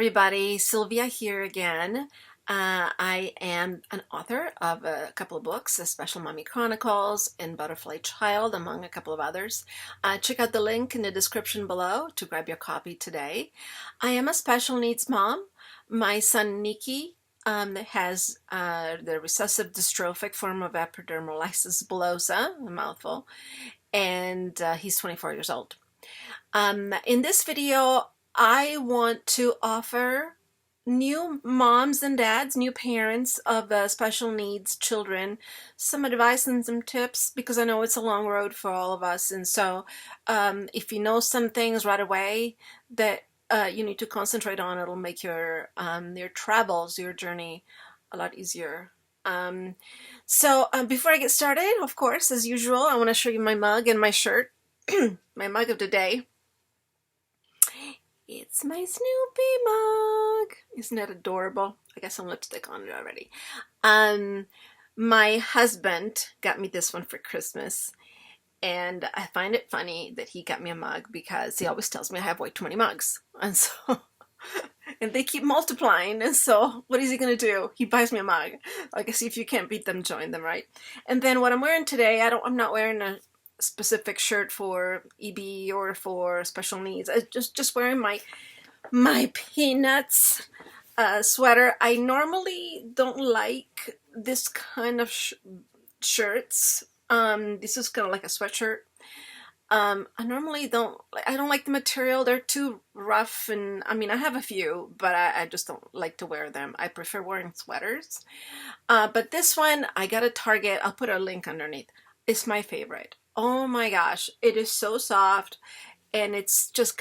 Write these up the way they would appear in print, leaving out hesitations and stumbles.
everybody, Sylvia here again. I am an author of a couple of books, The Special Mommy Chronicles and Butterfly Child, among a couple of others. Check out the link in the description below to grab your copy today. I am a special needs mom. My son Nikki has the recessive dystrophic form of Epidermolysis Bullosa, a mouthful, and he's 24 years old. In this video, I want to offer new moms and dads, new parents of special needs children, some advice and some tips, because I know it's a long road for all of us. And so if you know some things right away that you need to concentrate on, it'll make your travels, your journey a lot easier. Before I get started, of course, as usual, I want to show you my mug and my shirt. My mug of the day. It's my Snoopy mug. Isn't that adorable? I got some lipstick on it already. My husband got me this one for Christmas, and I find it funny that he got me a mug because he always tells me I have way too many mugs, and so and they keep multiplying. And so what is he gonna do? He buys me a mug. I guess if you can't beat them, join them, right? And then what I'm wearing today, I'm not wearing a specific shirt for EB or for special needs. I just wearing my Peanuts sweater. I normally don't like this kind of shirts. This is kind of like a sweatshirt. I don't like the material. They're too rough, and I mean, I have a few, but I just don't like to wear them. I prefer wearing sweaters. But this one I got at Target. I'll put a link underneath. It's my favorite. Oh my gosh, it is so soft, and it's just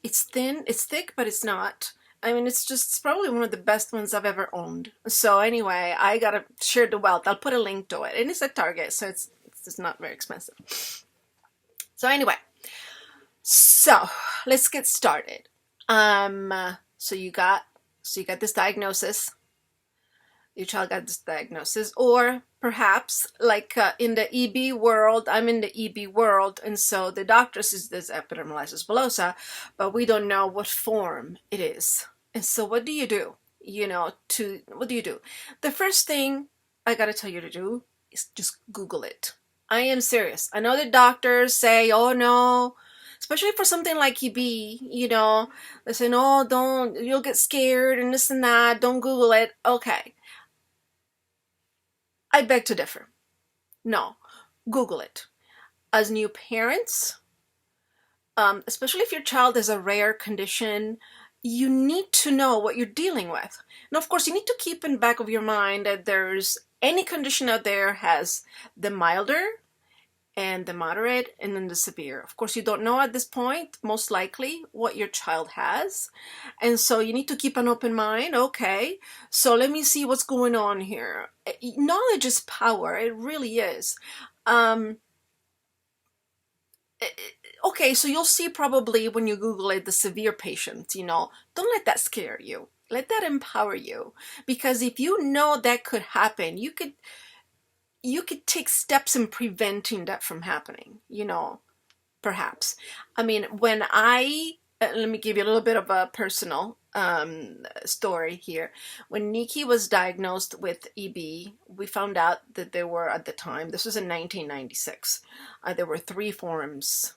it's thin, it's thick, but it's not. I mean, it's probably one of the best ones I've ever owned. So anyway, I gotta share the wealth. I'll put a link to it, and it's at Target, so it's just not very expensive. So anyway, so let's get started. So you got this diagnosis. Your child got this diagnosis, or perhaps like in the EB world, I'm in the EB world, and so the doctor says this epidermolysis bullosa, but we don't know what form it is. And so what do you do? What do you do? The first thing I gotta tell you to do is just Google it. I am serious. I know the doctors say, oh no, especially for something like EB, they say, no, don't, you'll get scared and this and that, don't Google it. Okay. I beg to differ. No, Google it. As new parents, especially if your child has a rare condition, you need to know what you're dealing with. Now, of course, you need to keep in the back of your mind that there's any condition out there has the milder and the moderate and then the severe. Of course, you don't know at this point, most likely, what your child has. And so you need to keep an open mind. Okay, so let me see what's going on here. Knowledge is power. It really is. Okay, so you'll see probably when you Google it, the severe patients, don't let that scare you. Let that empower you. Because if you know that could happen, you could take steps in preventing that from happening, perhaps. I mean, when let me give you a little bit of a personal story here. When Nikki was diagnosed with EB, we found out that there were, at the time, this was in 1996, there were 3 forms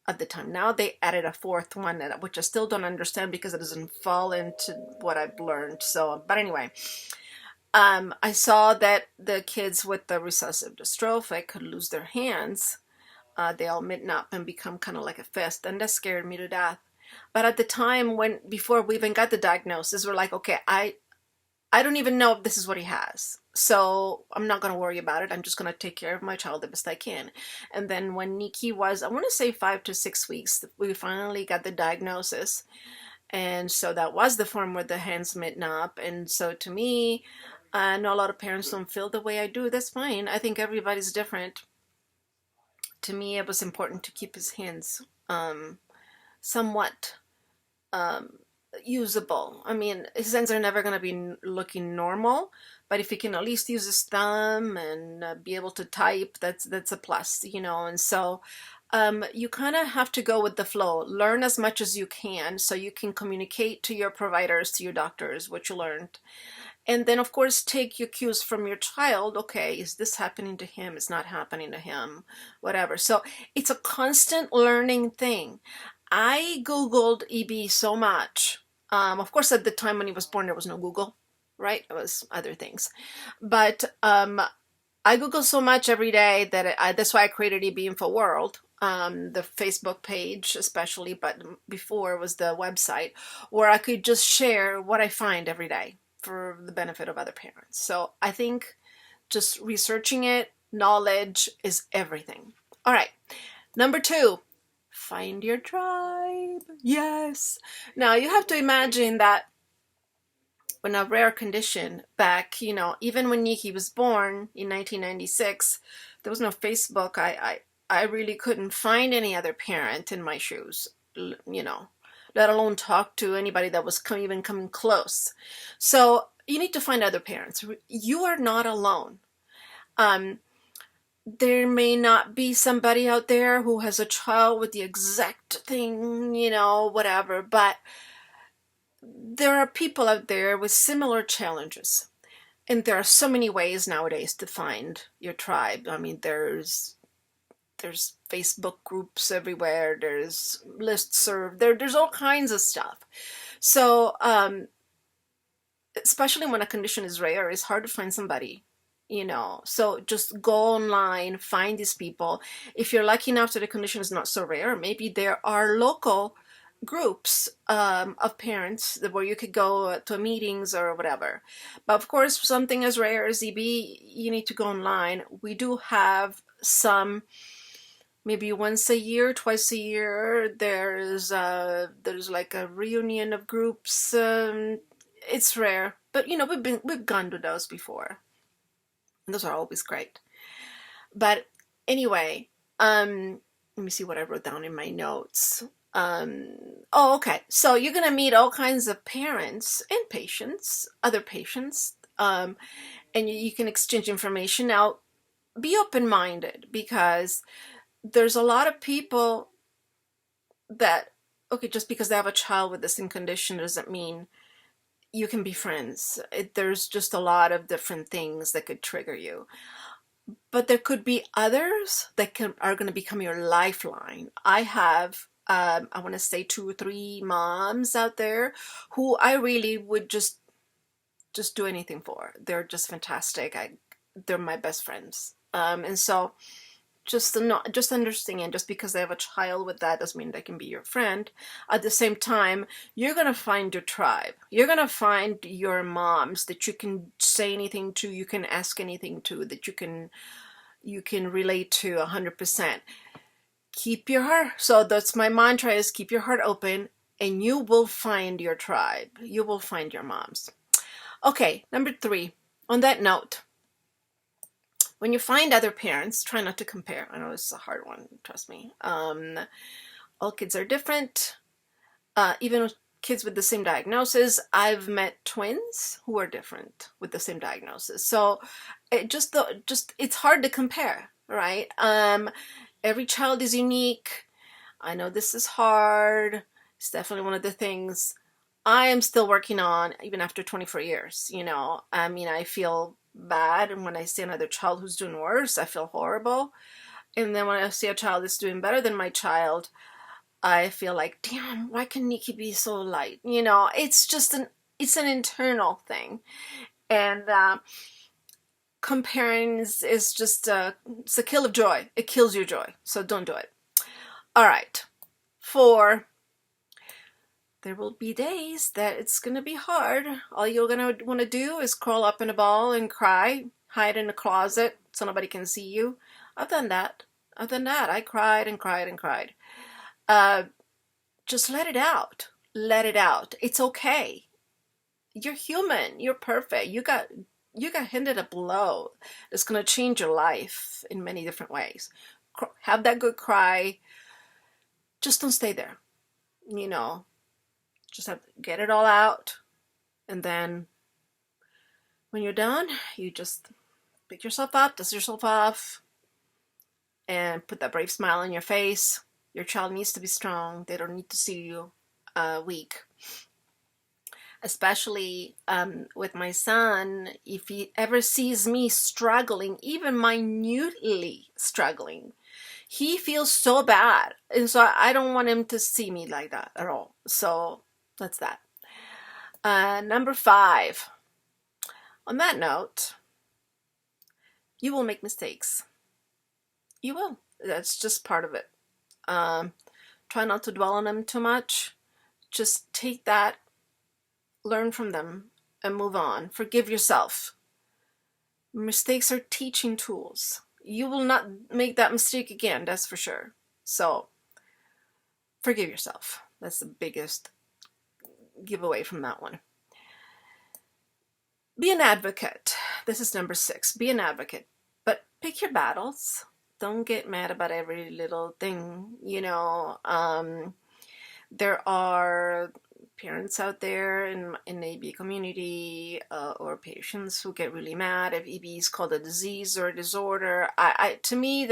at the time. Now they added a 4th one, which I still don't understand because it doesn't fall into what I've learned. So, but anyway, I saw that the kids with the recessive dystrophic could lose their hands. They all mitten up and become kind of like a fist, and that scared me to death. But at the time, before we even got the diagnosis, we're like, okay, I don't even know if this is what he has. So I'm not going to worry about it. I'm just going to take care of my child the best I can. And then when Nikki was, I want to say 5 to 6 weeks, we finally got the diagnosis. And so that was the form where the hands mitten up. And so to me, I know a lot of parents don't feel the way I do. That's fine. I think everybody's different. To me, it was important to keep his hands somewhat usable. I mean, his hands are never going to be looking normal, but if he can at least use his thumb and be able to type, that's a plus, And so You kind of have to go with the flow. Learn as much as you can so you can communicate to your providers, to your doctors, what you learned. And then, of course, take your cues from your child. Okay, is this happening to him? It's not happening to him, whatever. So it's a constant learning thing. I Googled EB so much. Of course, at the time when he was born, there was no Google, right? It was other things. But I Google so much every day that that's why I created EB Info World, the Facebook page especially, but before it was the website, where I could just share what I find every day for the benefit of other parents. So I think just researching it, knowledge is everything. All right, number 2, find your tribe. Yes. Now you have to imagine that when a rare condition back, even when Nikki was born in 1996, there was no Facebook. I really couldn't find any other parent in my shoes, let alone talk to anybody that was even coming close. So you need to find other parents. You are not alone. There may not be somebody out there who has a child with the exact thing, whatever, but there are people out there with similar challenges. And there are so many ways nowadays to find your tribe. I mean, there's Facebook groups everywhere. There's listserv. There's all kinds of stuff. So, especially when a condition is rare, it's hard to find somebody, So just go online, find these people. If you're lucky enough that the condition is not so rare, maybe there are local groups of parents where you could go to meetings or whatever. But of course, something as rare as EB, you need to go online. We do have some, maybe once a year, twice a year. There's like a reunion of groups. It's rare, but we've gone to those before. Those are always great. But anyway, let me see what I wrote down in my notes. Okay. So you're going to meet all kinds of parents and patients, other patients, and you can exchange information. Now, be open-minded, because there's a lot of people that, okay, just because they have a child with the same condition doesn't mean you can be friends. There's just a lot of different things that could trigger you. But there could be others that are going to become your lifeline. I have I want to say 2 or 3 moms out there who I really would just do anything for. They're just fantastic. They're my best friends. And so just understanding, just because they have a child with that doesn't mean they can be your friend. At the same time, you're going to find your tribe. You're going to find your moms that you can say anything to, you can ask anything to, that you can relate to 100%. Keep your heart. So that's my mantra, is keep your heart open, and you will find your tribe. You will find your moms. Okay, number 3. On that note, when you find other parents, try not to compare. I know this is a hard one, trust me. All kids are different. Even with kids with the same diagnosis, I've met twins who are different with the same diagnosis. So it's hard to compare, right? Every child is unique. I know this is hard. It's definitely one of the things I am still working on, even after 24 years. I mean, I feel bad, and when I see another child who's doing worse, I feel horrible. And then when I see a child that's doing better than my child, I feel like, damn, why can Nikki be so light? It's just it's an internal thing. And comparing is just it's a kill of joy. It kills your joy. So don't do it. All right. 4, there will be days that it's going to be hard. All you're going to want to do is crawl up in a ball and cry, hide in a closet so nobody can see you. I've done that. I cried and cried and cried. Just let it out. Let it out. It's okay. You're human. You're perfect. You got handed a blow that's going to change your life in many different ways. Have that good cry. Just don't stay there. Just have to get it all out. And then when you're done, you just pick yourself up, dust yourself off, and put that brave smile on your face. Your child needs to be strong. They don't need to see you weak. Especially with my son, if he ever sees me struggling, even minutely struggling, he feels so bad. And so I don't want him to see me like that at all. So that's that. Number 5. On that note, you will make mistakes. You will. That's just part of it. Try not to dwell on them too much. Just take that, learn from them, and move on. Forgive yourself. Mistakes are teaching tools. You will not make that mistake again, that's for sure. So, forgive yourself. That's the biggest giveaway from that one. Be an advocate. This is number 6. Be an advocate. But pick your battles. Don't get mad about every little thing. There are parents out there in the EB community or patients who get really mad if EB is called a disease or a disorder. To me,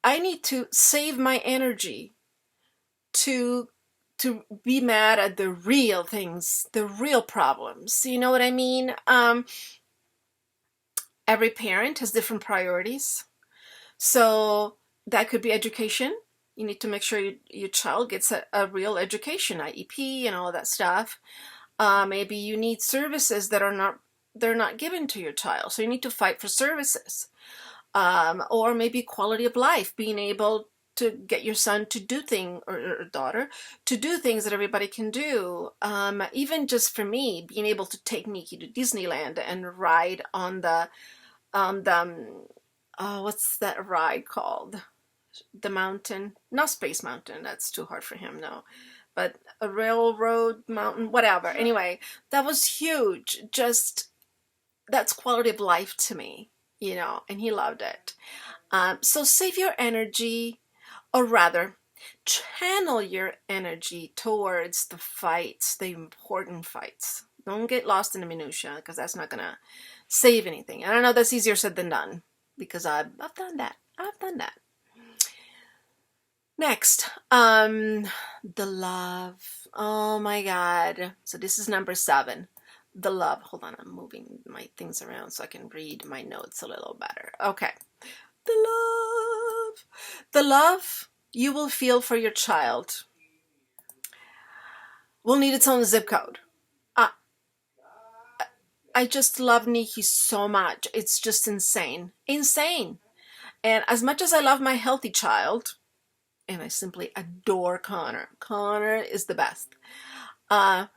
I need to save my energy to be mad at the real things, the real problems. You know what I mean? Every parent has different priorities. So that could be education. You need to make sure your child gets a real education, IEP and all that stuff. Maybe you need services that they're not given to your child. So you need to fight for services. Or maybe quality of life, being able to get your son to do things, or daughter, to do things that everybody can do. Even just for me, being able to take Nikki to Disneyland and ride on the what's that ride called? The mountain, not Space Mountain, that's too hard for him, no. But a railroad mountain, whatever. Anyway, that was huge. Just, that's quality of life to me, and he loved it. So save your energy, or rather, channel your energy towards the fights, the important fights. Don't get lost in the minutia, because that's not going to save anything. And I know that's easier said than done, because I've done that. Next, the love. Oh my God. So this is number 7. The love. Hold on, I'm moving my things around so I can read my notes a little better. Okay. The love. The love you will feel for your child will need its own zip code. I just love Nikki so much. It's just insane. Insane. And as much as I love my healthy child, and I simply adore Connor. Connor is the best. But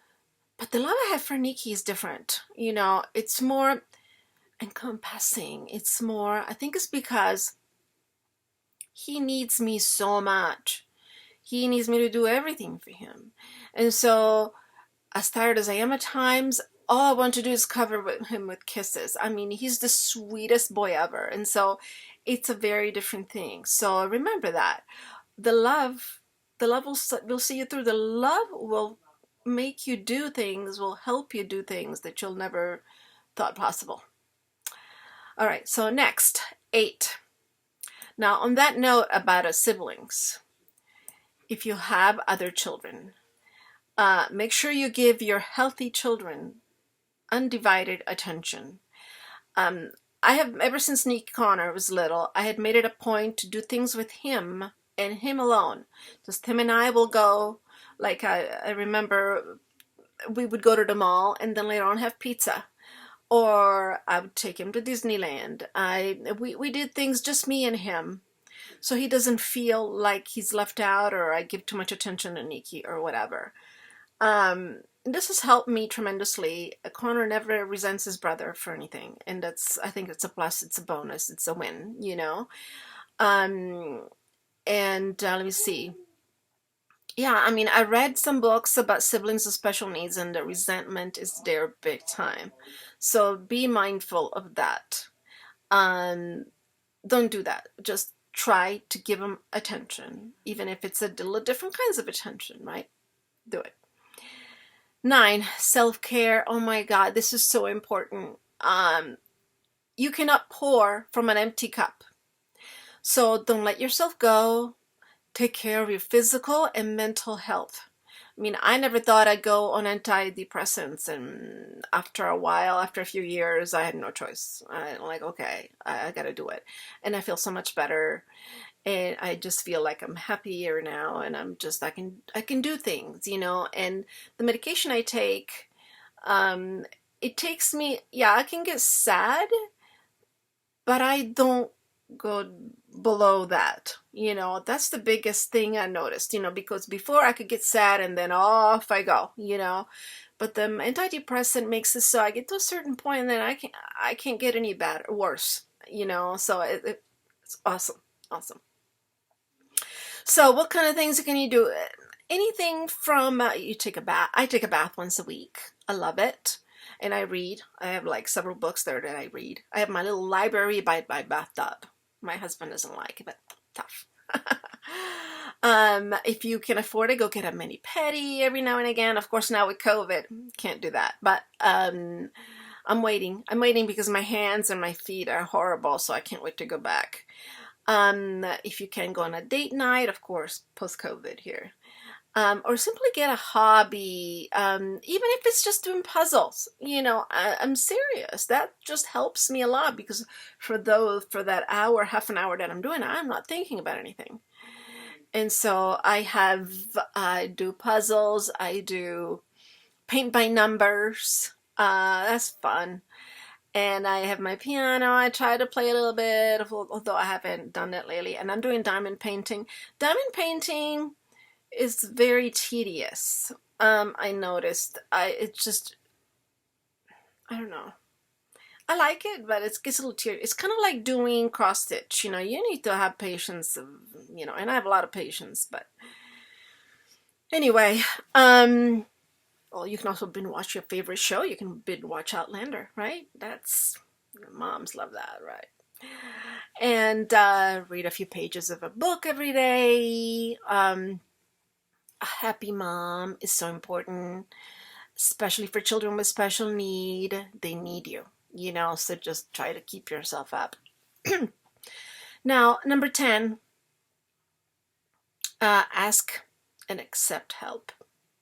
the love I have for Nikki is different. It's more encompassing. It's more, I think it's because he needs me so much. He needs me to do everything for him. And so, as tired as I am at times, all I want to do is cover him with kisses. I mean, he's the sweetest boy ever. And so, it's a very different thing. So, remember that. The love will see you through. The love will make you do things, will help you do things that you'll never thought possible. All right, so next, 8. Now, on that note about siblings, if you have other children, make sure you give your healthy children undivided attention. I have, ever since Nick Connor was little, I had made it a point to do things with him and him alone. Just him and I will go, like I remember we would go to the mall and then later on have pizza. Or I would take him to Disneyland. We did things just me and him. So he doesn't feel like he's left out or I give too much attention to Nikki or whatever. This has helped me tremendously. Connor never resents his brother for anything. And I think it's a plus, it's a bonus, it's a win, let me see. Yeah, I mean, I read some books about siblings with special needs and the resentment is there big time. So be mindful of that. Don't do that. Just try to give them attention, even if it's a different kinds of attention, right? Do it. 9, self-care. Oh my God, this is so important. You cannot pour from an empty cup. So don't let yourself go. Take care of your physical and mental health. I mean, I never thought I'd go on antidepressants, and after a while, after a few years, I had no choice. I'm like, okay, I gotta do it. And I feel so much better, and I just feel like I'm happier now, and I can do things, and the medication I take, um, it takes me, yeah, I can get sad, but I don't go below that. That's the biggest thing I noticed, because before I could get sad and then off I go. But the antidepressant makes it so I get to a certain point and then I can't get any bad or worse. So it's awesome. Awesome. So what kind of things can you do? Anything from you take a bath. I take a bath once a week. I love it. And I read. I have like several books there that I read. I have my little library by my bathtub. My husband doesn't like it, but tough. If you can afford it, go get a mani pedi every now and again. Of course, now with COVID, can't do that. But I'm waiting. I'm waiting because my hands and my feet are horrible, so I can't wait to go back. If you can go on a date night, of course, post-COVID here. Or simply get a hobby, even if it's just doing puzzles. I'm serious. That just helps me a lot because for that hour, half an hour that I'm doing, I'm not thinking about anything. And so I do puzzles, I do paint by numbers. That's fun. And I have my piano. I try to play a little bit, although I haven't done it lately. And I'm doing diamond painting. Diamond painting is very tedious. I noticed. It's just, I don't know. I like it, but it gets a little tedious. It's kind of like doing cross stitch. You need to have patience. And I have a lot of patience. But anyway, well, you can also binge watch your favorite show. You can binge watch Outlander, right? Moms love that, right? And read a few pages of a book every day. A happy mom is so important, especially for children with special need. They need you, so just try to keep yourself up. Now, number 10, ask and accept help.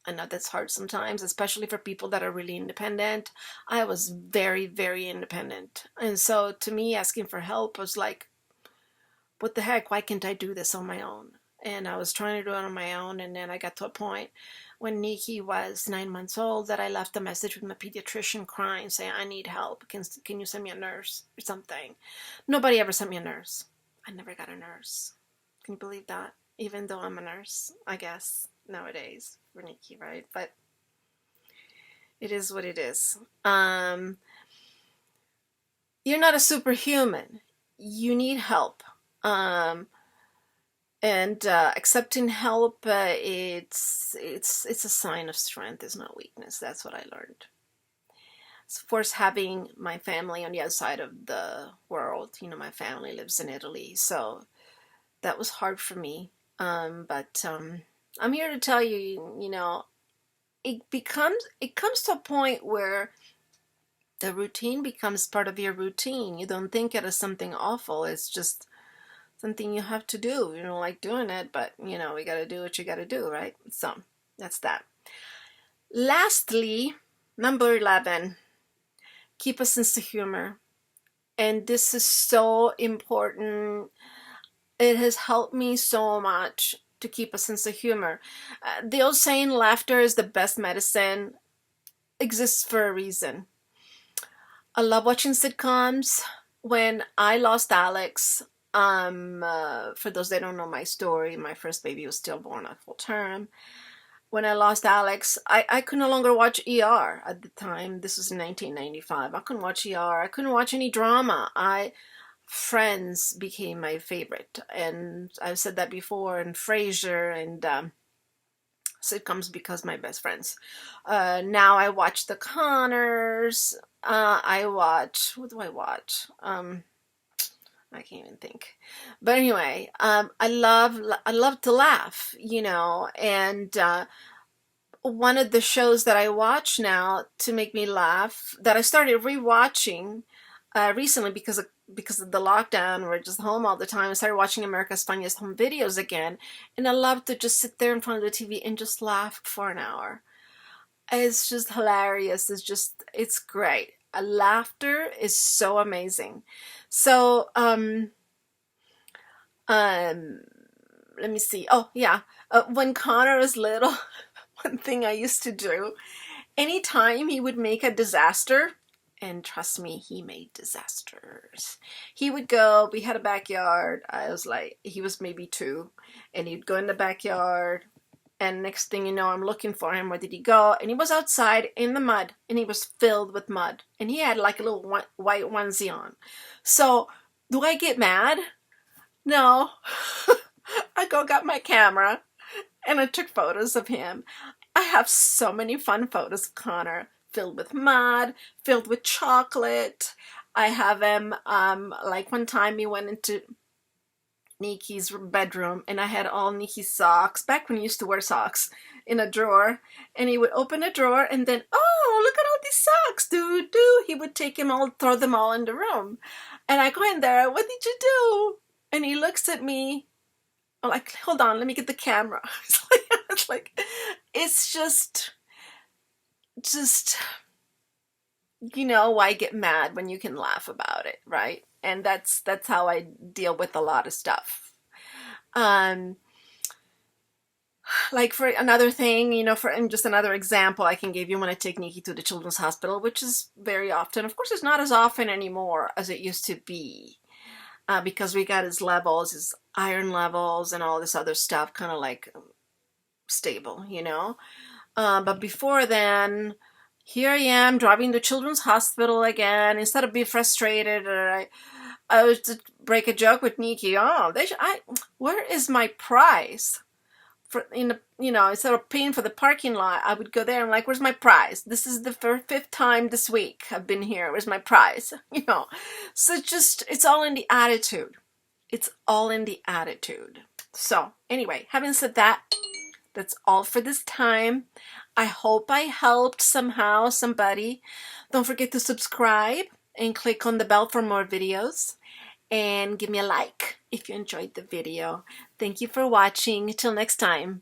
I know that's hard sometimes, especially for people that are really independent. I was very, very independent. And so to me, asking for help was like, what the heck? Why can't I do this on my own? And I was trying to do it on my own. And then I got to a point when Nikki was 9 months old that I left a message with my pediatrician crying, saying, I need help. Can you send me a nurse or something? Nobody ever sent me a nurse. I never got a nurse. Can you believe that? Even though I'm a nurse, I guess, nowadays for Nikki, right? But it is what it is. You're not a superhuman. You need help. And accepting help, it's a sign of strength. It's not weakness. That's what I learned. Of course, having my family on the other side of the world, my family lives in Italy, so that was hard for me. But I'm here to tell you, it comes to a point where the routine becomes part of your routine. You don't think it as something awful. It's just something you have to do. You don't like doing it, but we got to do what you got to do, right? So that's that. Lastly, number 11, keep a sense of humor. And this is so important. It has helped me so much to keep a sense of humor. The old saying, laughter is the best medicine, exists for a reason. I love watching sitcoms. When I lost Alex, for those that don't know my story, my first baby was stillborn at full term. When I lost Alex, I could no longer watch ER at the time. This was in 1995. I couldn't watch ER. I couldn't watch any drama. Friends became my favorite, and I've said that before, and Frasier and sitcoms because my best friends. Now I watch The Connors. What do I watch? I can't even think. But anyway, I love to laugh, and one of the shows that I watch now to make me laugh, that I started rewatching, recently because of the lockdown. We're just home all the time. I started watching America's Funniest Home Videos again, and I love to just sit there in front of the TV and just laugh for an hour. It's just hilarious. It's great. Laughter is so amazing. So, um, let me see. Oh, yeah. When Connor was little, one thing I used to do, anytime he would make a disaster, and trust me, he made disasters. He would go, we had a backyard. I was like, he was maybe 2, and he'd go in the backyard, and next thing you know, I'm looking for him. Where did he go? And he was outside in the mud, and he was filled with mud, and he had like a little white onesie on. So, do I get mad? No. I got my camera, and I took photos of him. I have so many fun photos of Connor, filled with mud, filled with chocolate. I have him, like one time he went into Niki's bedroom, and I had all Niki's socks, back when he used to wear socks, in a drawer, and he would open a drawer, and then, oh, look at all these socks, he would take them all, throw them all in the room, and I go in there, what did you do? And he looks at me, I'm like, hold on, let me get the camera. It's just, why get mad when you can laugh about it, right? And that's how I deal with a lot of stuff. Like for another thing, and just another example I can give you, when I take Nikki to the children's hospital, which is very often. Of course, it's not as often anymore as it used to be, because we got his levels, his iron levels, and all this other stuff kind of like stable, But before then, here I am driving to children's hospital again. Instead of being frustrated, I was to break a joke with Nikki. Oh, where is my prize? Instead of paying for the parking lot, I would go there. I'm like, where's my prize? This is the 5th time this week I've been here. Where's my prize? So it's all in the attitude. It's all in the attitude. So anyway, having said that, that's all for this time. I hope I helped somehow somebody. Don't forget to subscribe and click on the bell for more videos. And give me a like if you enjoyed the video. Thank you for watching. Till next time.